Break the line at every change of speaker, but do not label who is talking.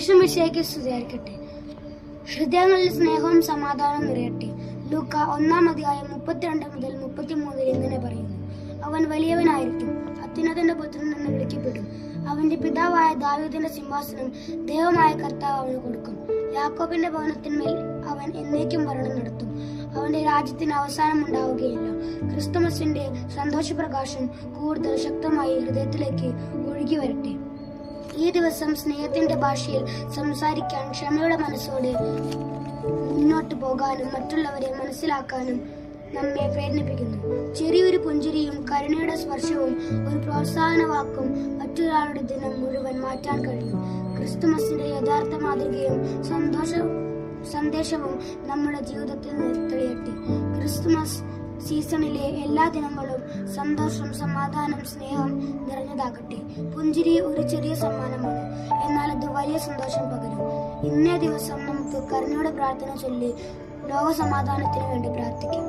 ഈശോമിശിഹായ്ക്ക് സ്തുതിയായിരിക്കട്ടെ. ഹൃദയങ്ങളിൽ സ്നേഹവും സമാധാനവും നിറയട്ടെ. ലൂക്ക 1:32 മുതൽ 33 ഇങ്ങനെ പറയുന്നു: അവൻ വലിയവനായിരിക്കും, അത്യുന്നതന്റെ പുത്രൻ എന്ന് വിളിക്കപ്പെടും. അവന്റെ പിതാവായ ദാവീദിന്റെ സിംഹാസനം ദൈവമായ കർത്താവ് അവന് കൊടുക്കും. യാക്കോബിന്റെ ഭവനത്തിന്മേൽ അവൻ എന്നേക്കും ഭരണം നടത്തും. അവന്റെ രാജ്യത്തിന് അവസാനം ഉണ്ടാവുകയില്ല. ക്രിസ്തുമസിന്റെ സന്തോഷപ്രകാശം കൂടുതൽ ശക്തമായി ഹൃദയത്തിലേക്ക് ഒഴുകി വരട്ടെ. ഈ ദിവസം സ്നേഹത്തിന്റെ ഭാഷയിൽ സംസാരിക്കാൻ, ക്ഷമയുടെ മനസ്സോടെ മുന്നോട്ട് പോകാനും മറ്റുള്ളവരെ മനസ്സിലാക്കാനും നമ്മെ പ്രേരിപ്പിക്കുന്നു. ചെറിയൊരു പുഞ്ചിരിയും കരുണയുടെ സ്പർശവും ഒരു പ്രോത്സാഹന വാക്കും മറ്റൊരാളുടെ ദിനം മുഴുവൻ മാറ്റാൻ കഴിയും. ക്രിസ്തുമസിന്റെ യഥാർത്ഥ മാതൃകയും സന്ദേശവും നമ്മുടെ ജീവിതത്തിൽ തെളിയട്ടെ. ക്രിസ്തുമസ് സീസണിലെ എല്ലാ ദിനങ്ങളും സന്തോഷം, സമാധാനം, സ്നേഹം നിറഞ്ഞതാകട്ടെ. പുഞ്ചിരി ഒരു ചെറിയ സമ്മാനമാണ്, എന്നാൽ അത് വലിയ സന്തോഷം പകരും. ഇന്നേ ദിവസം നമുക്ക് കരുണയുടെ പ്രാർത്ഥന ചൊല്ലി ലോക സമാധാനത്തിന് വേണ്ടി പ്രാർത്ഥിക്കാം.